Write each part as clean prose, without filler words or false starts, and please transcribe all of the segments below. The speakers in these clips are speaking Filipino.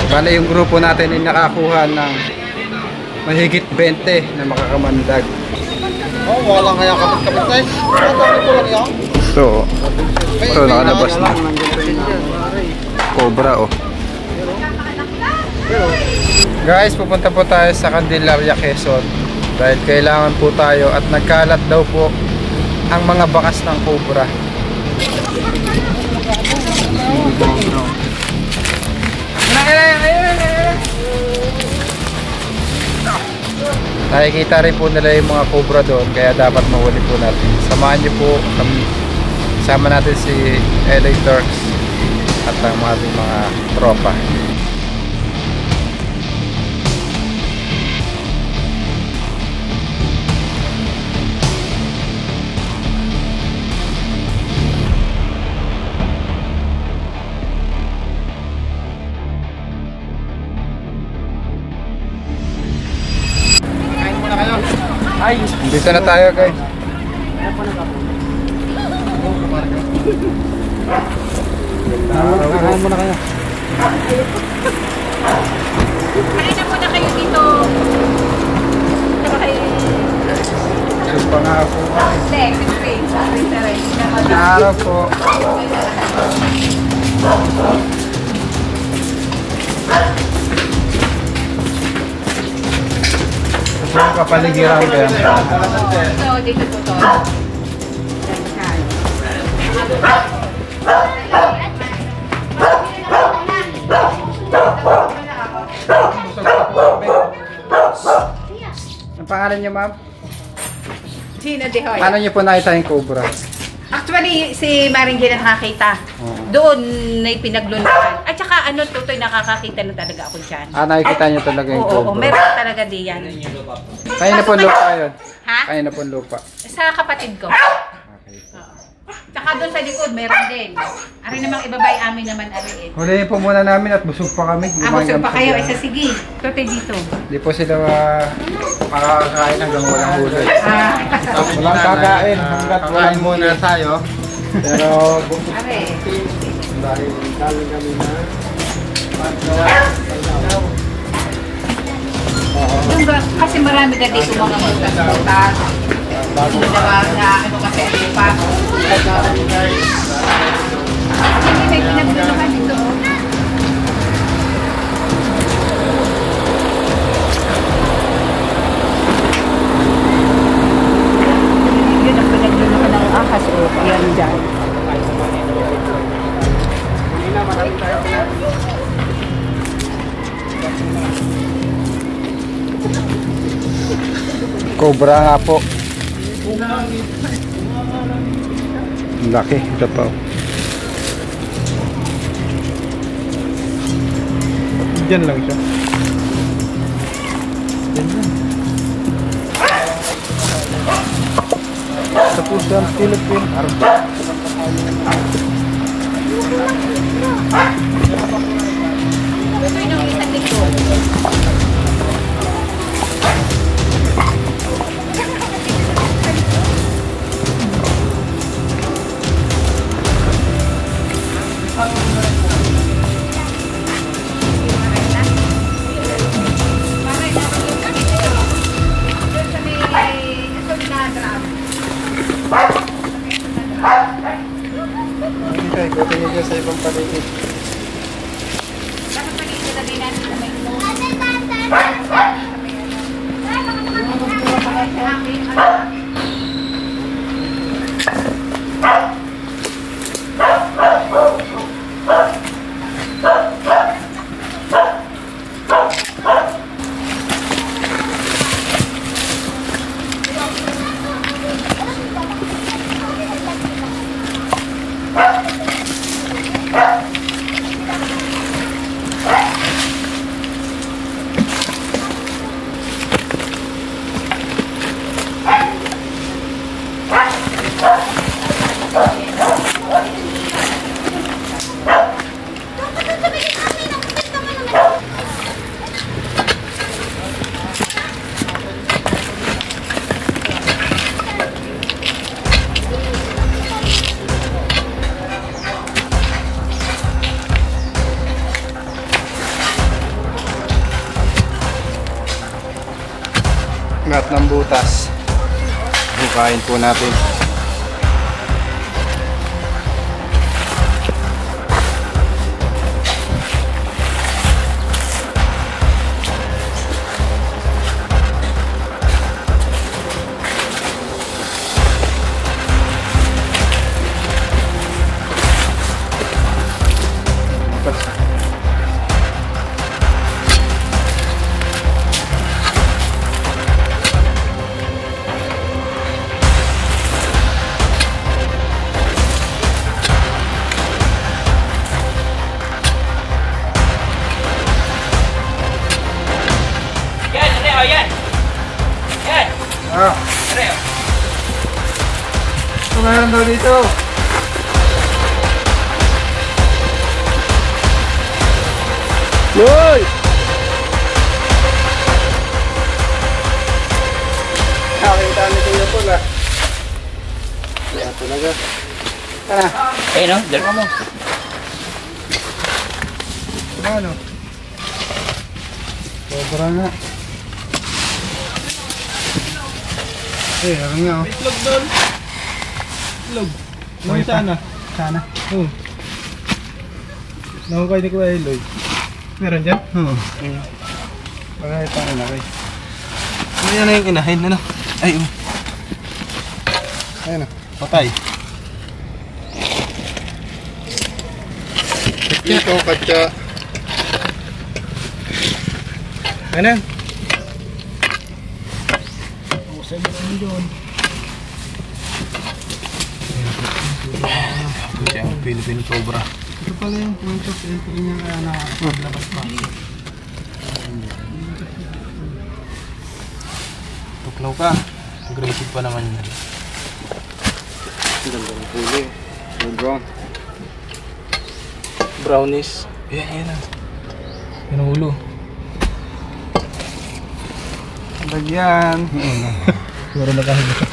Bale yung grupo natin ay nakakuha ng mahigit 20 na makakamandag. Oh, wala kaya kapit-kapit na eh. Matawag ko lang yan. So nakalabas na. Cobra oh. Guys, pupunta po tayo sa Candelaria, Quezon. Dahil kailangan po tayo at nagkalat daw po ang mga bakas ng cobra. Nakikita rin po nila yung mga cobra doon, kaya dapat mahuli po natin. Samahan niyo po kami. Sama natin si LA Turks at ang mga tropa. Ay, Dito na tayo guys. Kakain muna kayo. Kain na muna kayo dito. Supa nga po. Hindi, Araw po. Yung kapaligiran ko yan. So, dito po to. Ang pangalan niyo, ma'am? Gina de Hoy. Paano niyo po nakita yung cobra? Actually, si Maring Gina nakakita. Doon na pinaglundakan. At saka ano, Tutoy, nakakakita na talaga ako dyan. Ah, nakikita niyo talaga yung Oo, cobra. meron talaga diyan. Kaya na po lupa yun. Ha? Kaya na po lupa. Sa kapatid ko. Okay. Tsaka doon sa likod, meron din. Ari namang ibabay amin naman ari eh. Huliin po muna namin at busog pa kami. Busog pa kayo. Isa sige. Tutoy dito. Hindi po sila makakakain hanggang walang huli. Walang kakain hanggat walang muna tayo. Pero Ari. dahil galing kami na Kasi marami na dito mga mutas-mutas. Ano naman na ano kasi ano pa. Hindi may pinaglulukan dito. Yun ang pinaglulukan ng ahas o yan dyan. cobra nga po. Ang laki. Ito pa. Diyan lang siya. Diyan lang. Sa puso ang Philippine Arba. Ito yung isang likod. Ikutin niyo dyan sa ibang paligid. Dapat paligid na din natin sa may Lahat ng butas. Bukain po natin. Ito meron daw dito. Loy! Nakakita ni Kuya Paul ah. Kaya talaga. Eh no, dalawa mo. Ano? Sobra nga. Ano nga oh. Itlog doon. Itlog. May sana. Sana. Oo. Nakukay ni Kuya Eloy. Meron dyan? Oo. Baka ipangin na kayo. Ano yan na yung inahin? Ano? Ay, Ayun ah. patay. Ito, katsa. Ano? Ito yung Philippine Cobra. Ito pala yung point of entry niya kaya nakakalabas pa. Tuklaw ka. Aggressive pa naman yun. Ganda ng huli. Yung brown. Brownies. Yan na. Yan ang ulo. Bagyan. Siguro nakahiga.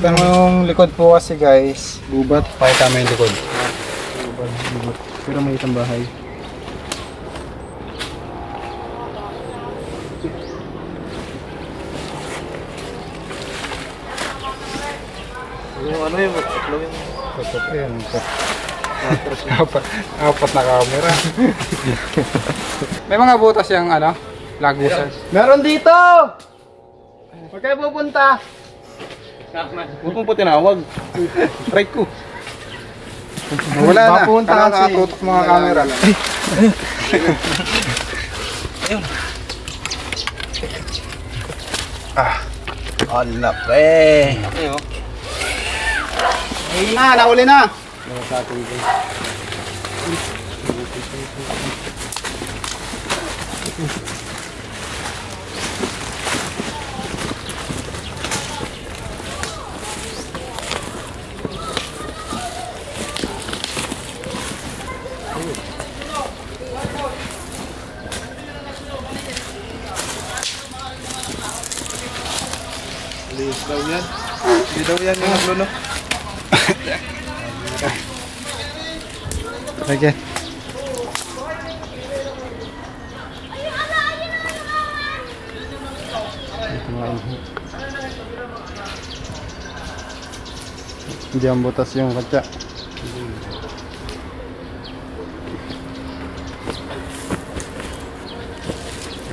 Yung likod po kasi guys, gubat. Pakita mo yung likod. Gubat. Pero may isang bahay. Yung ano yung tuklaw yung... Totoo yan. Apat na camera. May mga butas yung ano, lagusan. Meron dito! Huwag kayo pupunta! Huwag mong po tinawag. Try ko. Wala na. Mapunta Ano, kasi. nakatutok mga camera. Ayun. Alap eh. Ayun. Ayun na, nahuli na. Liis daw yan. Hindi daw yan yung nagluno. Sige. Hindi ang butas yung katsa.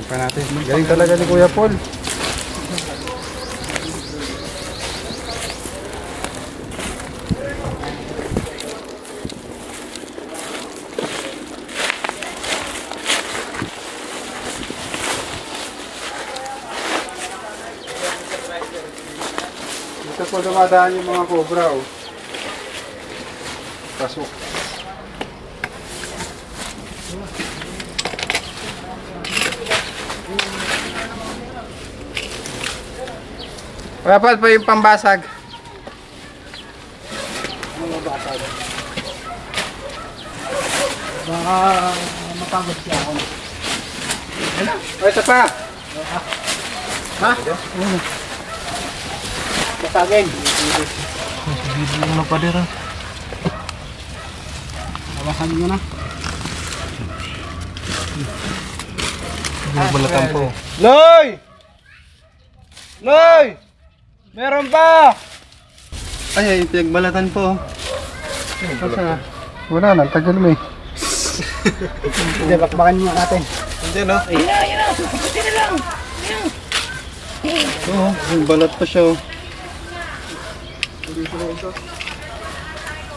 Pa natin. Galing talaga ni Kuya Paul. Dito po dumadaan yung mga cobra oh. Pasok. Kapal pa yung pambasag. Basag. Baka mapagod siya ako. O, ito pa. Ha? Basagin. Bibili mo na pa dira. Hawakan mo na. Balatan po. Loy! Loy! Meron pa! Ay, pinagbalatan po. Asa? Wala na, tagal mo eh. Hindi, bakbakan mo natin. Hindi, no? Ayun na, puputi na lang. Oo, yung balat pa siya.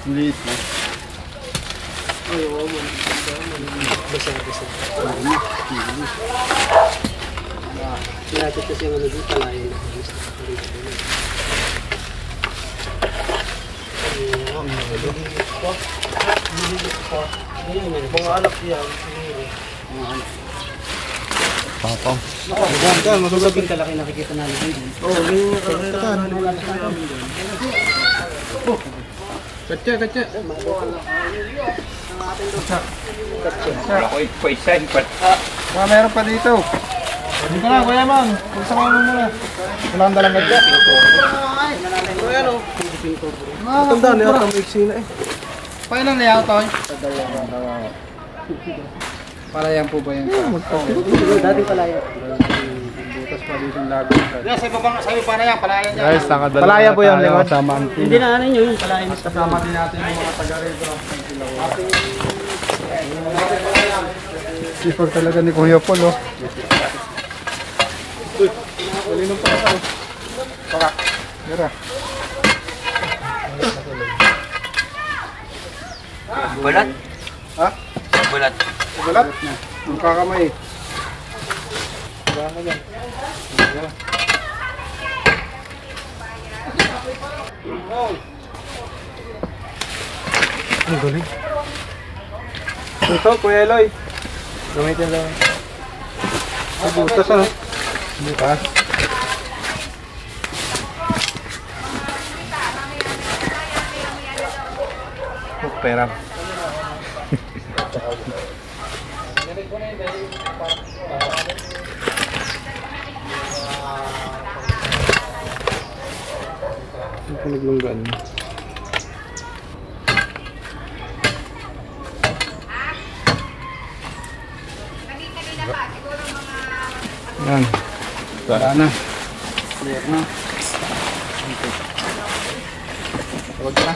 Liit na. Sinapit kasi yung ano dito, palayan na. Mga anak yan. Mga anak. Papang. Masugabing kalaki nakikita namin dito. Oo, ganyan yung karera. Katya, katya. Meron pa dito. Dito na, Kuya Man. Pulsa ka muna. Wala kang dalang gadya. Kuya, ano? Matandaan niya ata may eksina eh. Pailan na yan, Toy? Palayan po ba yung Dating palaya. butas pa dito yung labi? Sabi pa na yan, palaya niya. Guys, nakadala Palaya po yan, tayo Lemon. kasama ang Hindi na ano yun, yung palaya niya. kasama din natin yung mga taga rito. Sipag talaga ni Kuya Paul, oh. Malinong pa ako. Para. Mira. Balat? Ha? Balat. Balat? Ang kakamay. Wala na yan. Ang galing. Ito, Kuya Eloy. Gamitin lang. Ay, butas ano? Butas. Pera. Ang panaglunggan. Yan. Wala na. Clear na. Tawag na.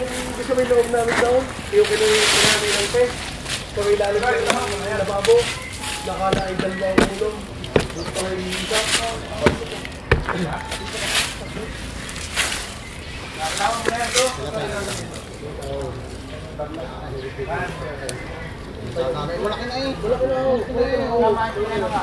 Yung gusto may loob namin doon, yung kinami ng pes, sa may lalim ng lababo, nakala ay dalawa ang ulong, dito pa rin isa. Malaki na eh. Malaki na.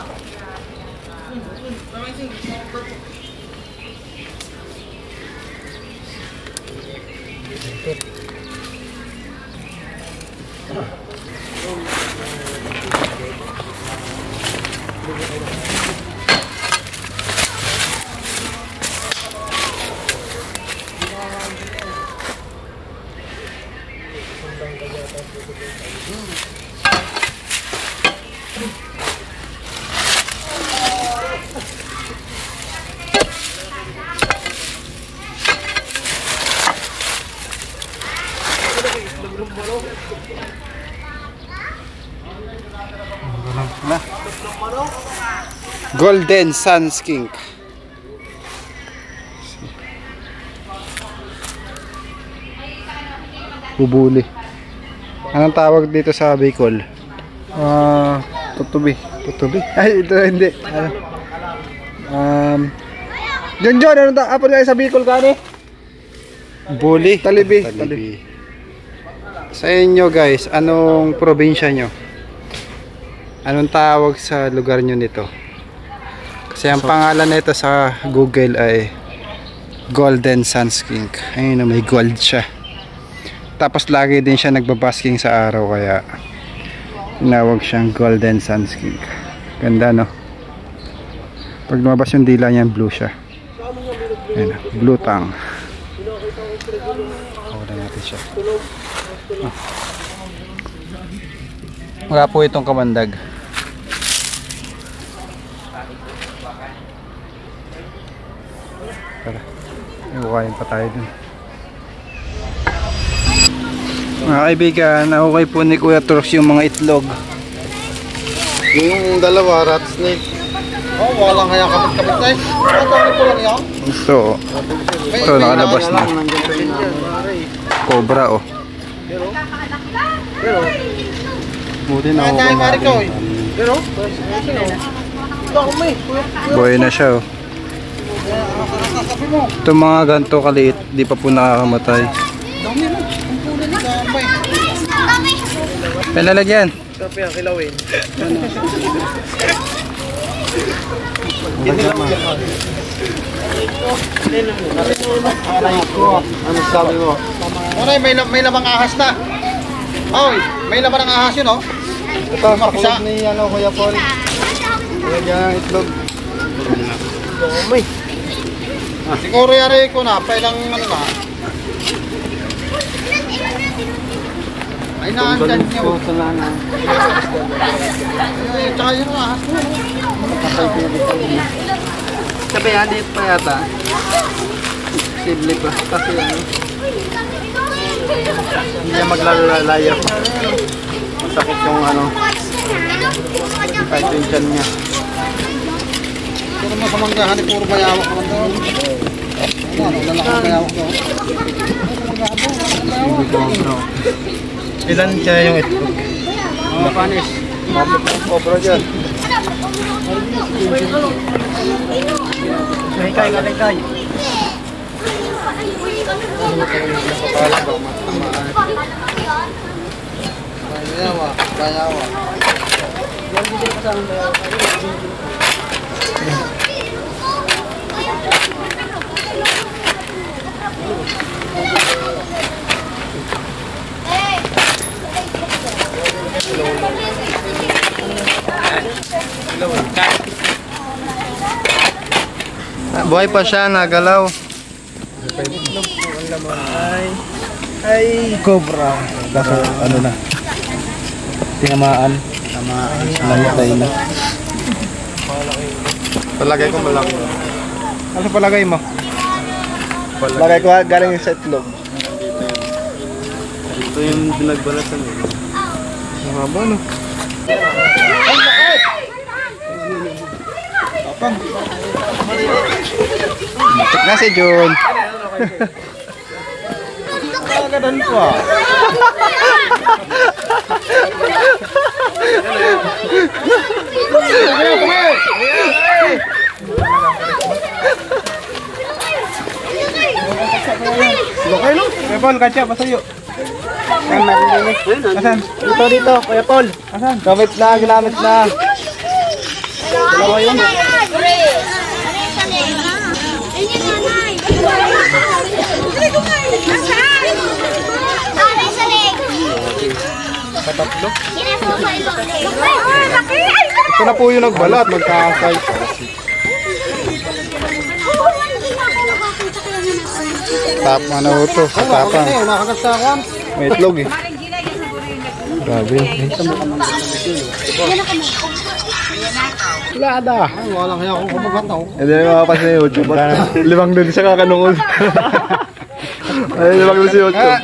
Golden Sun Skink. Bubuli. Anong tawag dito sa Bicol? Tutubi. Tutubi? Ay, ito hindi. Ano? John, anong tawag kayo sa Bicol kani? Buli. Talibi. Talibi. Sa inyo guys, anong probinsya nyo? Anong tawag sa lugar nyo nito? Kasi ang pangalan nito sa Google ay Golden Sun Skink. Ayun na, may gold siya. Tapos lagi din siya nagbabasking sa araw, kaya tinawag siyang Golden Sun Skink. Ganda, no? Pag lumabas yung dila niya, blue siya. Ayun na, blue tang. Wala natin siya. Wala po itong kamandag. Tara, iukain pa tayo dun. Mga kaibigan, okay po ni Kuya Trox yung mga itlog. Yung dalawa, rat snake. Oh, walang kaya kapit-kapit na eh. Ang dami ko lang yan. Ito, nakalabas na. Cobra, oh. Pero, Buti na ako. Mariko eh. Pero, Buhay na siya, oh. Ito mga ganito kaliit, di pa po nakakamatay. Palalagyan. Sabi ang kilawin. Ano sabi mo? Oray, may lamang ahas na. Oy, may laman ng ahas yun, oh. Ito, makulog ni Kuya Paul. Lagyan ng itlog. May. Siguro yari ko na, pailang ano na. Ay, naandyan nyo. Ay, tsaka yun ang ahas mo. Sabi, hindi pa yata. Sible pa. Kasi ano. Hindi niya maglalaya pa. Masakit yung ano. Kahit yung tiyan niya. Pero masamanggahan, puro bayawak naman doon. Ano, lalakang bayawak doon. Ilan siya yung itlog? Mga panis. Cobra dyan. Kay. Bayawak. Buhay pa siya, nagalaw. Ay, cobra. Kaso ano na, tinamaan. Namatay na. Palagay ko malaki. Ano palagay mo? Palagay ko galing sa itlog. Ito yung pinagbalatan eh. Ang haba no? Matik na si Jun. Kagadan pa. Okay no? Kuya Paul, katya, pasayo. Asan? Dito, Kuya Paul. Asan? Ginamit na. Dalawa yun. Katatlo? Ito na po yung nagbalat, magkakasay. Tap, ano ito? Katapang. Nakakasakan. May itlog eh. Grabe. Lada. Ay, walang kaya akong kumagataw. Hindi na makapasin yung YouTube. Limang dun siya kakanungol. Ay, limang dun si YouTube.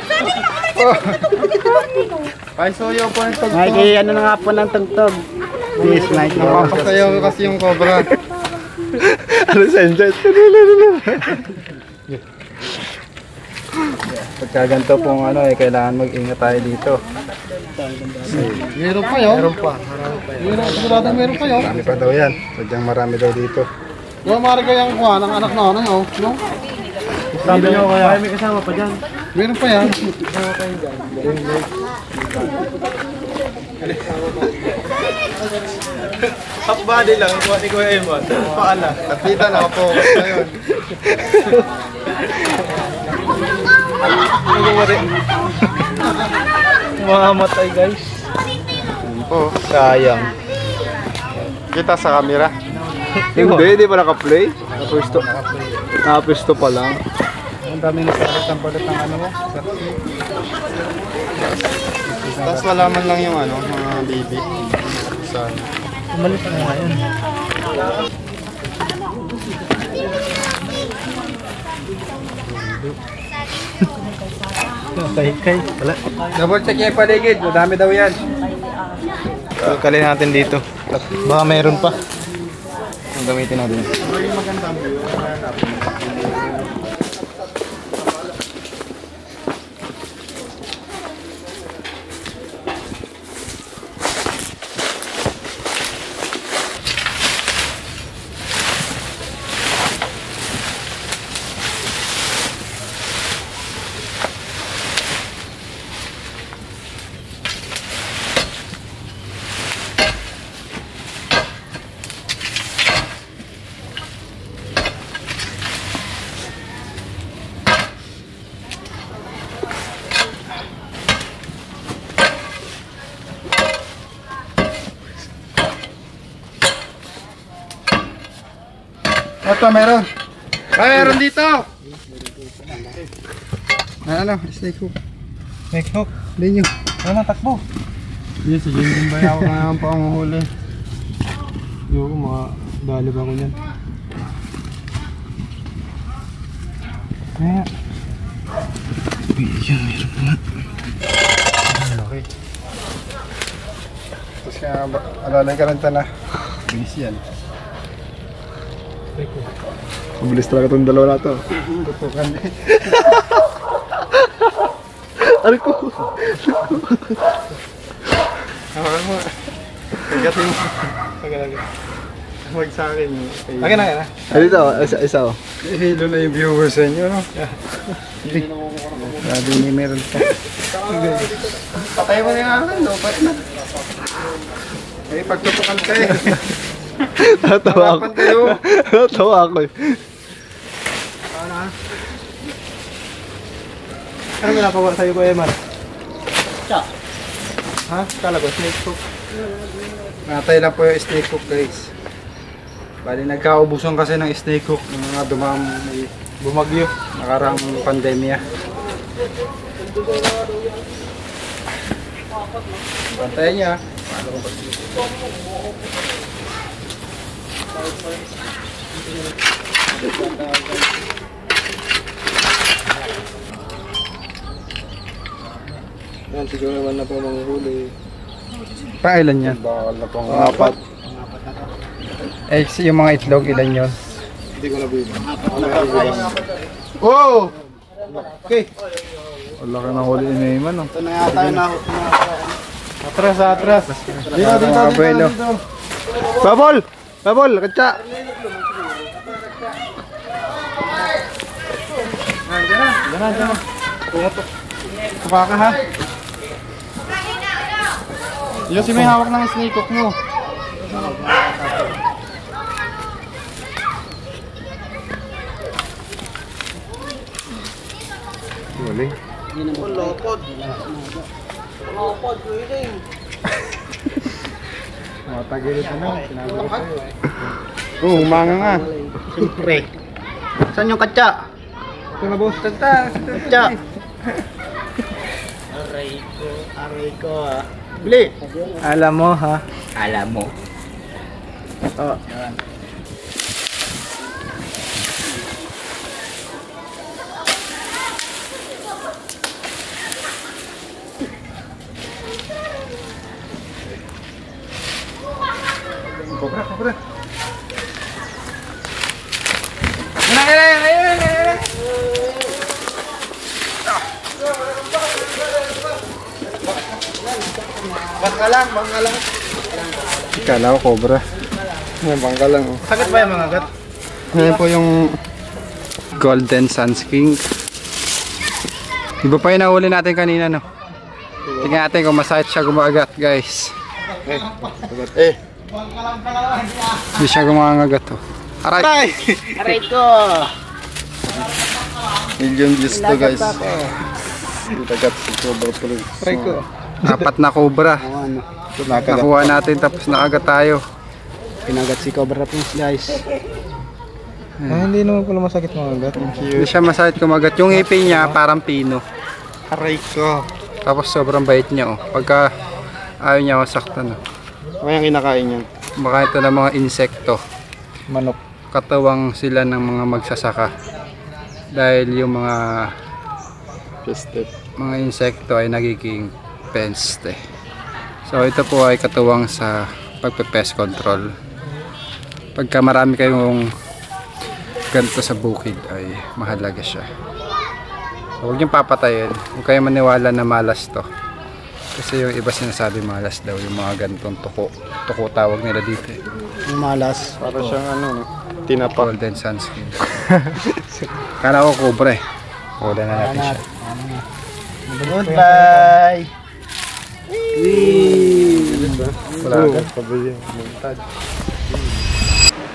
Ay, soyo po ng tugtog. Ay, ano na nga po ng tugtog. Please, night. Napapasayaw kasi yung cobra. Ano sa enjoy? Pagka ganito pong ano eh, kailangan mag-ingat tayo dito. Meron pa yun? Meron pa. Siguradong meron pa yun. Marami pa daw yan. Sadyang marami daw dito. Yung marigay ang kuha ng anak na ano yun. No? Sabi nyo kaya. May kasama pa dyan. Meron pa yan. Half body lang, kuha ni Kuya Emon. Paala. Kapita na po. Ngayon. Mga matay guys. Oh, sayang. Kita sa camera. Hindi pa naka-play. Naka-pwesto pa lang. Ang daming nasakit ang balat ng ano mo. Tapos malaman lang yung ano, mga baby. Sana. Umalit na ngayon. Kay. Wala. Double check yung paligid. Madami daw yan. Kalkalin natin dito. Baka mayroon pa. Ang gamitin natin. Ito, meron. Meron dito. Ano, snake hook. Snake hook. Linyo. Ano, takbo. Yes, si Jinjin ba ako nga pa ang huli. Yung dalib ako niyan. Kaya. Yan, meron pa nga. Okay. Tapos kaya alalay ka lang ito na. Bilis yan. Mabilis talaga itong dalawa na ito. Tutukan eh. Ano ko? Hawakan mo. Pagatin mo. Pagalaga. Huwag sa akin. Akin na. Ano ito? Isa o. Hilo na yung viewers sa inyo, no? Grabe ni meron pa. Patay mo na yung akin, no? Patay na. Eh, pagtutukan ka eh. Natawa ako. Natawa ako eh. Ano may napawa sa'yo ko, Eman? Ha? Kala ko, snake hook. Natay lang po yung snake hook, guys. Bali, nagkaubusan kasi ng snake hook ng mga Bumagyo. nakarang pandemya. Bantayan niya. Yan, siguro naman na po mga huli. Pailan yan? Bakal na pong Apat. Eh, yung mga itlog, ilan yun? Hindi ko nabilang. Wow! Okay. Wala ka na huli ni Neyman, no? Ito na yata yun na. Atras, atras. Dito. Abuelo. Babol! Babol! Katsa! Diyan na. Kuha ka ha. Yung si may hawak ng snake hook mo. Galing. Lopod. Lopod, waiting. Matagilid na lang. Sinabi ko sa'yo. Oo, humanga nga. Siyempre. Saan yung katsa? Ito na boss. Katsa. Aray ko ha. Bili. Alam mo ha? Alam mo. Oh. Cobra. Ayun. Bangka lang. Kala ko cobra. Bangka lang. Oh. Sakit ba yung mga gat? Ngayon po yung Golden Suns King. Iba pa yung nahuli natin kanina, no? Tingnan natin kung masakit siya gumagat, guys. Hindi siya gumagat, oh. Aray! Aray ko! Million views to, guys. Tagat si Cobra Pro. Aray ko. Apat na cobra. Nakuha natin tapos nakagat tayo. Pinagat si Cobra Pro, guys. Hindi naman pala masakit mga gat. Hindi siya masakit kumagat. Yung ipin niya parang pino. Aray ko! Tapos sobrang bait niya, oh. Pagka ayaw niya masaktan, oh. Ano yung kinakain niyan? Baka ito ng mga insekto. Manok. Katawang sila ng mga magsasaka. Dahil yung mga Peste. mga insekto ay nagiging peste. So ito po ay katuwang sa pagpe-pest control. Pagka marami kayong ganito sa bukid ay mahalaga siya. So, huwag niyong papatayin. Huwag kayong maniwala na malas to. Kasi yung iba sinasabi malas daw, yung mga ganitong tuko. Tuko tawag nila dito. Yung malas. Para siyang ano, tinapa. Golden sunscreen. Kala ko cobra eh. Wala na natin siya. Goodbye! Wala ka.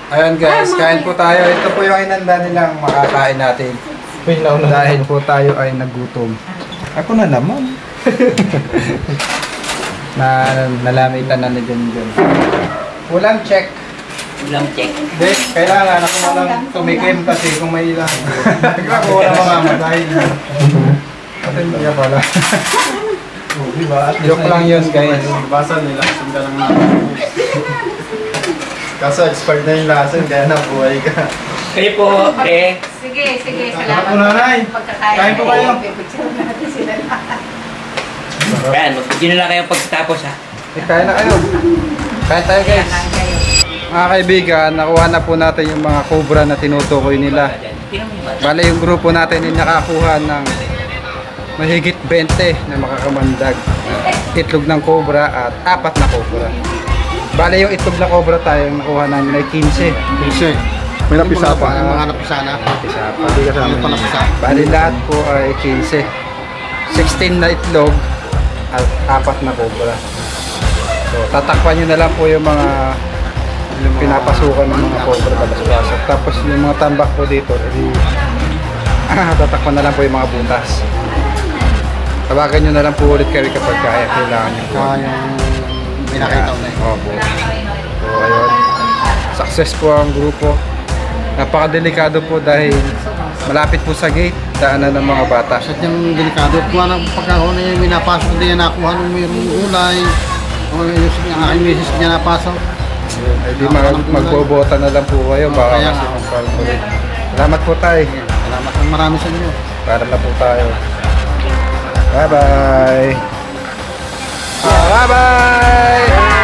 Ayun guys, kain po tayo. Ito po yung inanda nilang makakain natin. Dahil po tayo ay nagutom. Ako na naman. Nalamitan na ni Junjun. Ulam check. Ulam check. Hindi, kailangan ako malang tumikim kasi kung may ilang. Ako wala mamamatay. Kasi hindi ka pala. Joke lang yun guys. Basa nila, sundan lang natin. Kaso expert na yung lason, kaya nabuhay ka. Kayo po, Sige, salamat. Ako nanay. Pagkakain. Kain po kayo. Pipicture natin sila lahat. Yan, mag-video na lang kayo pagkatapos ha. Kain na kayo. Kain tayo guys. Kain kayo. Mga kaibigan, nakuha na po natin yung mga cobra na tinutukoy nila. Bale yung grupo natin ay nakakuha ng mahigit 20 na makakamandag. Itlog ng cobra at 4 na cobra. Bale yung itlog na cobra tayo yung nakuha namin ay 15. Kasi, may napisa pa. Yung mga napisa na. Napisa pa. Hindi ka sa napisa. Bale lahat po ay 15. 16 na itlog at 4 na cobra. So tatakpan nyo na lang po yung mga pinapasukan ng mga cobra balas-balas. Tapos yung mga tambak po dito, tatakpan na lang po yung mga butas. Tawagan nyo na lang po ulit kayo kapag kailangan nyo po. Yung pinakita ko na eh. Opo. So ayun. Success po ang grupo. Napakadelikado po dahil malapit po sa gate, daanan ng mga bata. At yung delikado, kuha ng pagkakaroon na yung minapasok din, nakuha nung mayroong gulay. O yung aking misis niya napasok. Ay di magbobota na lang po kayo. Baka Kaya kasi nga. magpalpo rin. Salamat po tayo. Salamat ng marami sa inyo. Para na po tayo. Bye bye. Bye bye.